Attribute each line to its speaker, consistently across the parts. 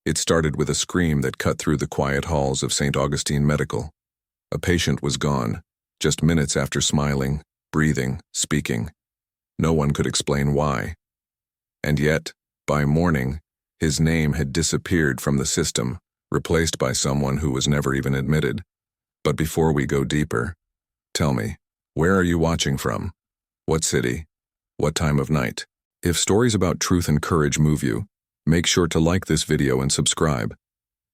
Speaker 1: It started with a scream that cut through the quiet halls of St. Augustine Medical. A patient was gone, just minutes after smiling, breathing, speaking. No one could explain why. And yet, by morning, his name had disappeared from the system, replaced by someone who was never even admitted. But before we go deeper, tell me, where are you watching from? What city? What time of night? If stories about truth and courage move you, make sure to like this video and subscribe,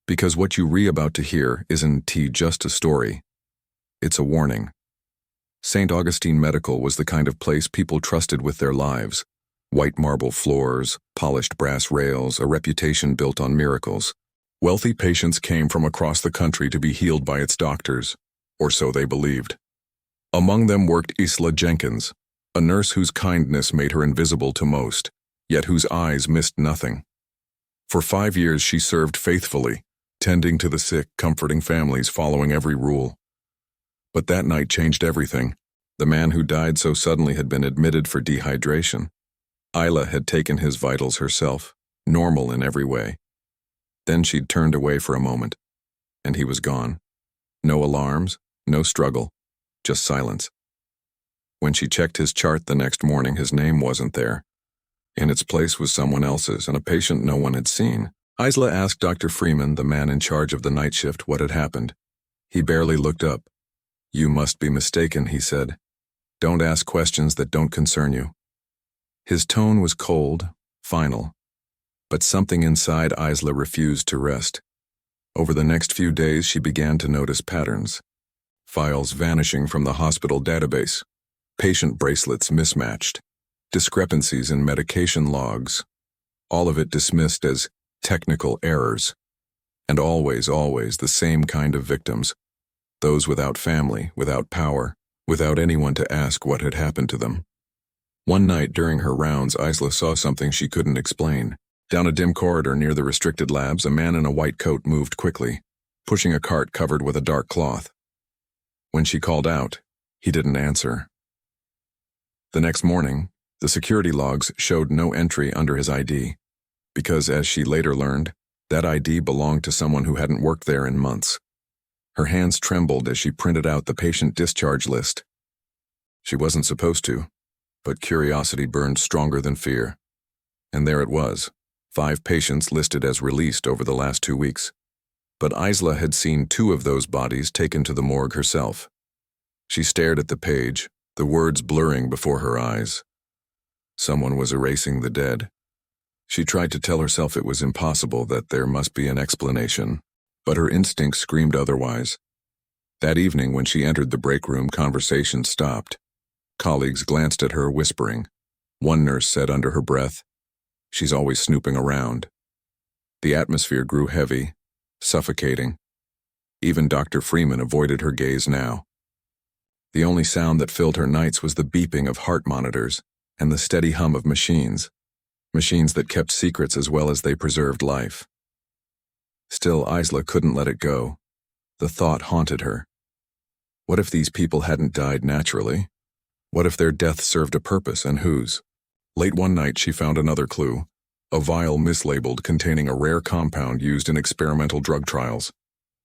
Speaker 1: because what you about to hear isn't just a story. It's a warning. St. Augustine Medical was the kind of place people trusted with their lives. White marble floors, polished brass rails, a reputation built on miracles. Wealthy patients came from across the country to be healed by its doctors, or so they believed. Among them worked Isla Jenkins, a nurse whose kindness made her invisible to most, yet whose eyes missed nothing. For 5 years she served faithfully, tending to the sick, comforting families, following every rule. But that night changed everything. The man who died so suddenly had been admitted for dehydration. Isla had taken his vitals herself, normal in every way. Then she'd turned away for a moment, and he was gone. No alarms, no struggle, just silence. When she checked his chart the next morning, his name wasn't there. In its place was someone else's, and a patient no one had seen. Isla asked Dr. Freeman, the man in charge of the night shift, what had happened. He barely looked up. "You must be mistaken," he said. "Don't ask questions that don't concern you." His tone was cold, final. But something inside Isla refused to rest. Over the next few days, she began to notice patterns. Files vanishing from the hospital database. Patient bracelets mismatched. Discrepancies in medication logs. All of it dismissed as technical errors. And always the same kind of victims. Those without family, without power, without anyone to ask what had happened to them. One night during her rounds, Isla saw something she couldn't explain. Down a dim corridor near the restricted labs, a man in a white coat moved quickly, pushing a cart covered with a dark cloth. When she called out, he didn't answer. The next morning, the security logs showed no entry under his ID, because, as she later learned, that ID belonged to someone who hadn't worked there in months. Her hands trembled as she printed out the patient discharge list. She wasn't supposed to, but curiosity burned stronger than fear. And there it was, 5 patients listed as released over the last 2 weeks. But Isla had seen 2 of those bodies taken to the morgue herself. She stared at the page, the words blurring before her eyes. Someone was erasing the dead. She tried to tell herself it was impossible, that there must be an explanation, but her instincts screamed otherwise. That evening, when she entered the break room, conversation stopped. Colleagues glanced at her, whispering. One nurse said under her breath, "She's always snooping around." The atmosphere grew heavy, suffocating. Even Dr. Freeman avoided her gaze now. The only sound that filled her nights was the beeping of heart monitors and the steady hum of machines that kept secrets as well as they preserved life. Still, Isla couldn't let it go. The thought haunted her. What if these people hadn't died naturally? What if their death served a purpose, and whose? Late one night, she found another clue, a vial mislabeled containing a rare compound used in experimental drug trials.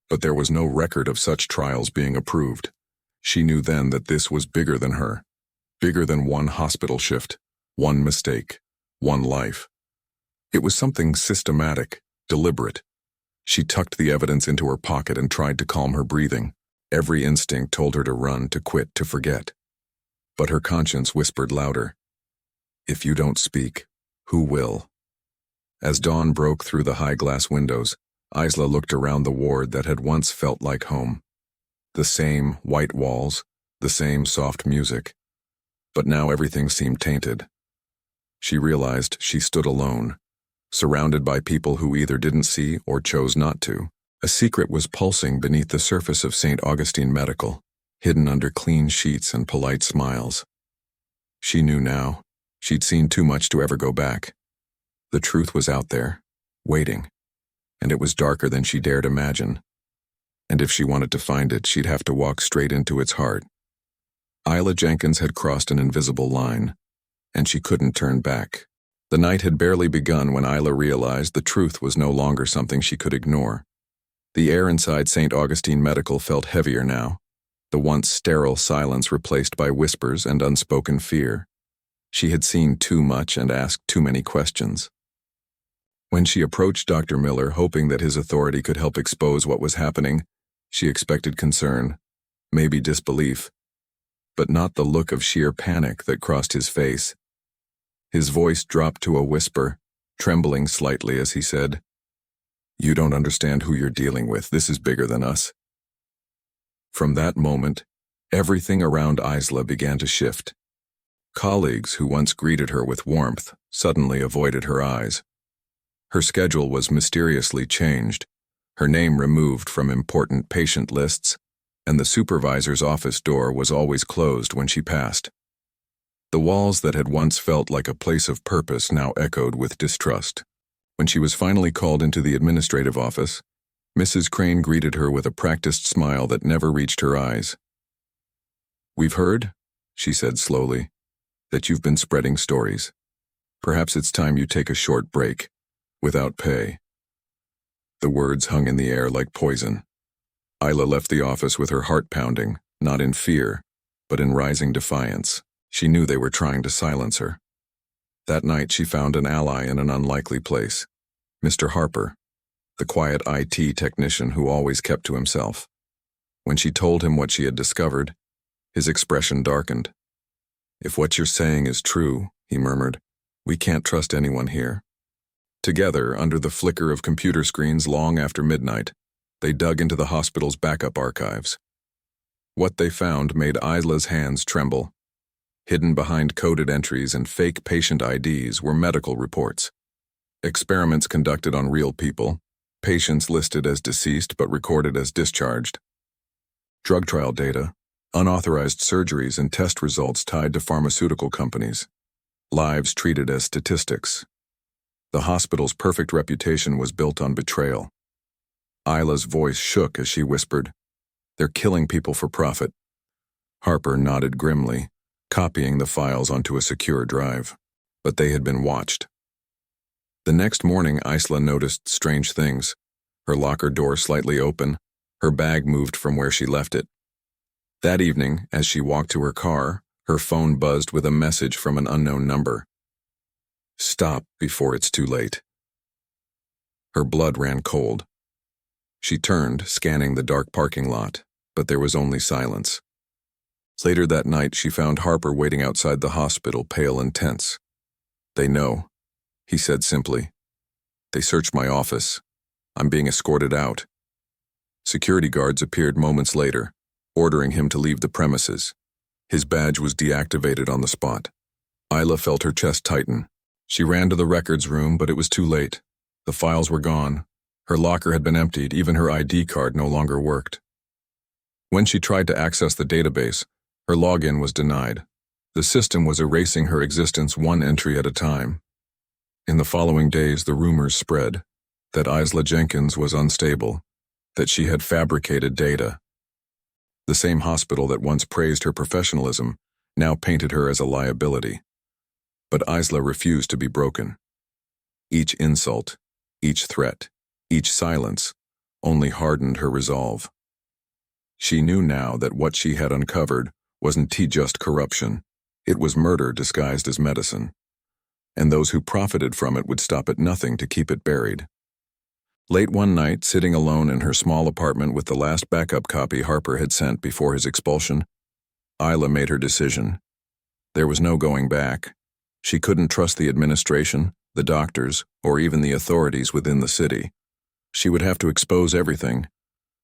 Speaker 1: But there was no record of such trials being approved. She knew then that this was bigger than her, bigger than one hospital shift, one mistake, one life. It was something systematic, deliberate. She tucked the evidence into her pocket and tried to calm her breathing. Every instinct told her to run, to quit, to forget. But her conscience whispered louder. If you don't speak, who will? As dawn broke through the high glass windows, Isla looked around the ward that had once felt like home. The same white walls, the same soft music. But now everything seemed tainted. She realized she stood alone, surrounded by people who either didn't see or chose not to. A secret was pulsing beneath the surface of St. Augustine Medical, hidden under clean sheets and polite smiles. She knew now. She'd seen too much to ever go back. The truth was out there, waiting, and it was darker than she dared imagine. And if she wanted to find it, she'd have to walk straight into its heart. Isla Jenkins had crossed an invisible line, and she couldn't turn back. The night had barely begun when Isla realized the truth was no longer something she could ignore. The air inside St. Augustine Medical felt heavier now, the once sterile silence replaced by whispers and unspoken fear. She had seen too much and asked too many questions. When she approached Dr. Miller, hoping that his authority could help expose what was happening, she expected concern, maybe disbelief, but not the look of sheer panic that crossed his face. His voice dropped to a whisper, trembling slightly as he said, "You don't understand who you're dealing with. This is bigger than us." From that moment, everything around Isla began to shift. Colleagues who once greeted her with warmth suddenly avoided her eyes. Her schedule was mysteriously changed, her name removed from important patient lists, and the supervisor's office door was always closed when she passed. The walls that had once felt like a place of purpose now echoed with distrust. When she was finally called into the administrative office, Mrs. Crane greeted her with a practiced smile that never reached her eyes. "We've heard," she said slowly, "that you've been spreading stories. Perhaps it's time you take a short break, without pay." The words hung in the air like poison. Isla left the office with her heart pounding, not in fear, but in rising defiance. She knew they were trying to silence her. That night she found an ally in an unlikely place, Mr. Harper, the quiet IT technician who always kept to himself. When she told him what she had discovered, his expression darkened. "If what you're saying is true," he murmured, "we can't trust anyone here." Together, under the flicker of computer screens long after midnight, they dug into the hospital's backup archives. What they found made Isla's hands tremble. Hidden behind coded entries and fake patient IDs were medical reports. Experiments conducted on real people, patients listed as deceased but recorded as discharged. Drug trial data, unauthorized surgeries and test results tied to pharmaceutical companies. Lives treated as statistics. The hospital's perfect reputation was built on betrayal. Isla's voice shook as she whispered, "They're killing people for profit." Harper nodded grimly, copying the files onto a secure drive. But they had been watched. The next morning, Isla noticed strange things. Her locker door slightly open, her bag moved from where she left it. That evening, as she walked to her car, her phone buzzed with a message from an unknown number. "Stop before it's too late." Her blood ran cold. She turned, scanning the dark parking lot, but there was only silence. Later that night, she found Harper waiting outside the hospital, pale and tense. "They know," he said simply. "They searched my office. I'm being escorted out." Security guards appeared moments later, ordering him to leave the premises. His badge was deactivated on the spot. Isla felt her chest tighten. She ran to the records room, but it was too late. The files were gone. Her locker had been emptied, even her ID card no longer worked. When she tried to access the database, her login was denied. The system was erasing her existence one entry at a time. In the following days, the rumors spread that Isla Jenkins was unstable, that she had fabricated data. The same hospital that once praised her professionalism now painted her as a liability. But Isla refused to be broken. Each insult, each threat, each silence only hardened her resolve. She knew now that what she had uncovered wasn't just corruption. It was murder disguised as medicine. And those who profited from it would stop at nothing to keep it buried. Late one night, sitting alone in her small apartment with the last backup copy Harper had sent before his expulsion, Isla made her decision. There was no going back. She couldn't trust the administration, the doctors, or even the authorities within the city. She would have to expose everything,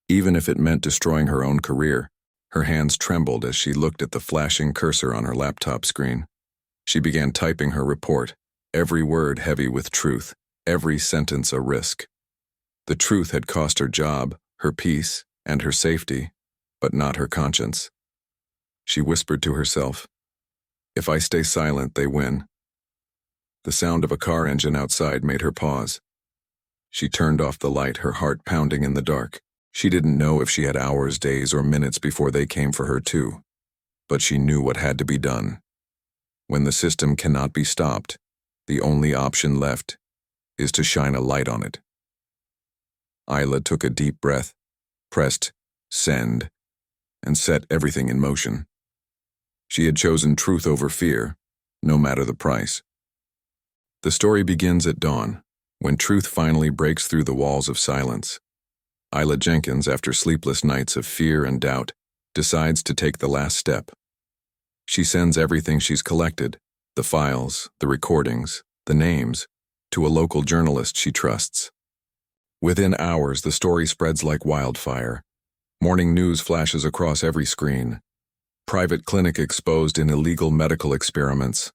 Speaker 1: even if it meant destroying her own career. Her hands trembled as she looked at the flashing cursor on her laptop screen. She began typing her report, every word heavy with truth, every sentence a risk. The truth had cost her job, her peace, and her safety, but not her conscience. She whispered to herself, "If I stay silent, they win." The sound of a car engine outside made her pause. She turned off the light, her heart pounding in the dark. She didn't know if she had hours, days, or minutes before they came for her too. But she knew what had to be done. When the system cannot be stopped, The only option left is to shine a light on it. Isla took a deep breath, pressed send, and set everything in motion. She had chosen truth over fear, no matter the price. The story begins at dawn, when truth finally breaks through the walls of silence. Isla Jenkins, after sleepless nights of fear and doubt, decides to take the last step. She sends everything she's collected, the files, the recordings, the names, to a local journalist she trusts. Within hours, the story spreads like wildfire. Morning news flashes across every screen. Private clinic exposed in illegal medical experiments.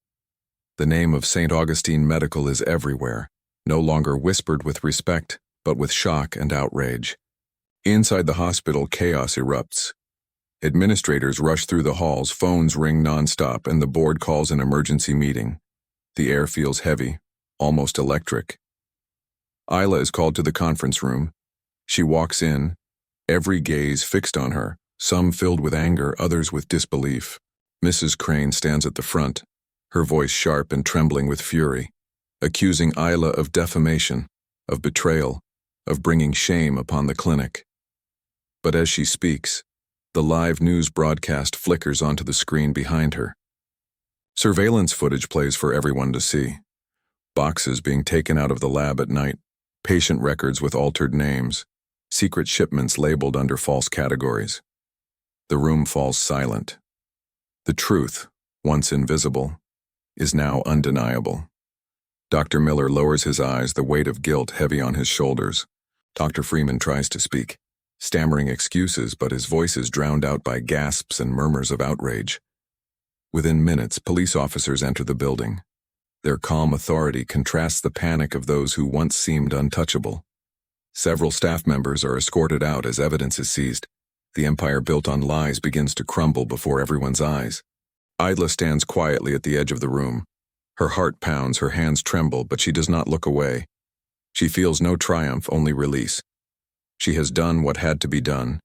Speaker 1: The name of St. Augustine Medical is everywhere, no longer whispered with respect, but with shock and outrage. Inside the hospital, chaos erupts. Administrators rush through the halls, phones ring nonstop, and the board calls an emergency meeting. The air feels heavy, almost electric. Isla is called to the conference room. She walks in, every gaze fixed on her, some filled with anger, others with disbelief. Mrs. Crane stands at the front, her voice sharp and trembling with fury, accusing Isla of defamation, of betrayal, of bringing shame upon the clinic. But as she speaks, the live news broadcast flickers onto the screen behind her. Surveillance footage plays for everyone to see. Boxes being taken out of the lab at night, patient records with altered names, secret shipments labeled under false categories. The room falls silent. The truth, once invisible, is now undeniable. Dr. Miller lowers his eyes, the weight of guilt heavy on his shoulders. Dr. Freeman tries to speak, stammering excuses, but his voice is drowned out by gasps and murmurs of outrage. Within minutes, police officers enter the building. Their calm authority contrasts the panic of those who once seemed untouchable. Several staff members are escorted out as evidence is seized. The empire built on lies begins to crumble before everyone's eyes. Isla stands quietly at the edge of the room. Her heart pounds, her hands tremble, but she does not look away. She feels no triumph, only release. She has done what had to be done.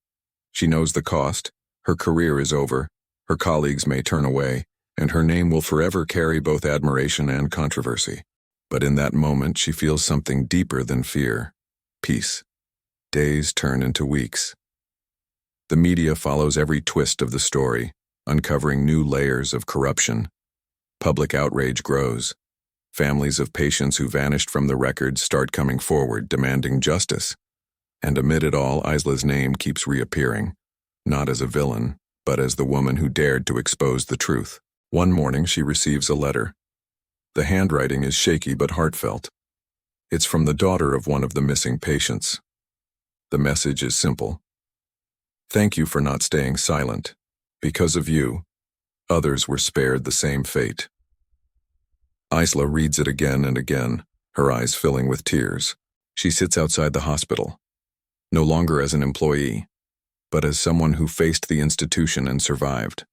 Speaker 1: She knows the cost. Her career is over. Her colleagues may turn away, and her name will forever carry both admiration and controversy. But in that moment, she feels something deeper than fear. Peace. Days turn into weeks. The media follows every twist of the story, uncovering new layers of corruption. Public outrage grows. Families of patients who vanished from the records start coming forward, demanding justice. And amid it all, Isla's name keeps reappearing, not as a villain, but as the woman who dared to expose the truth. One morning, she receives a letter. The handwriting is shaky but heartfelt. It's from the daughter of one of the missing patients. The message is simple. Thank you for not staying silent. Because of you, others were spared the same fate. Isla reads it again and again, her eyes filling with tears. She sits outside the hospital, no longer as an employee, but as someone who faced the institution and survived.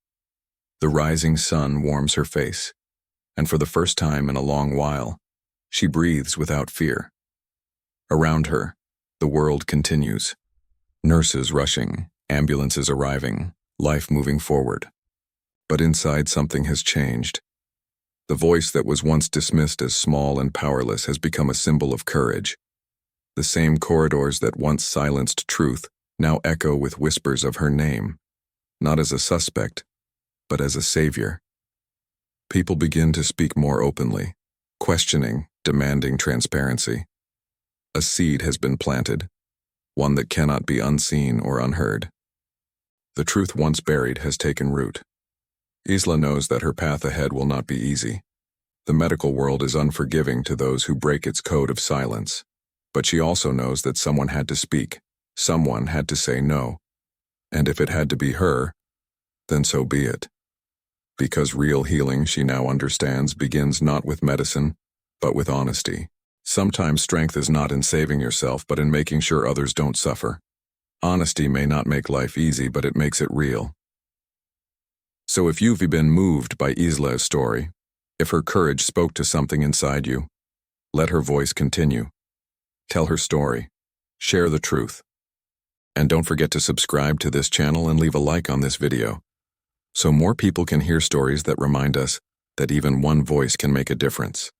Speaker 1: The rising sun warms her face, and for the first time in a long while, she breathes without fear. Around her, the world continues. Nurses rushing, ambulances arriving, life moving forward. But inside, something has changed. The voice that was once dismissed as small and powerless has become a symbol of courage. The same corridors that once silenced truth now echo with whispers of her name, not as a suspect, but as a savior. People begin to speak more openly, questioning, demanding transparency. A seed has been planted, one that cannot be unseen or unheard. The truth once buried has taken root. Isla knows that her path ahead will not be easy. The medical world is unforgiving to those who break its code of silence. But she also knows that someone had to speak, someone had to say no. And if it had to be her, then so be it. Because real healing, she now understands, begins not with medicine, but with honesty. Sometimes strength is not in saving yourself, but in making sure others don't suffer. Honesty may not make life easy, but it makes it real. So if you've been moved by Isla's story, if her courage spoke to something inside you, let her voice continue. Tell her story. Share the truth. And don't forget to subscribe to this channel and leave a like on this video, so more people can hear stories that remind us that even one voice can make a difference.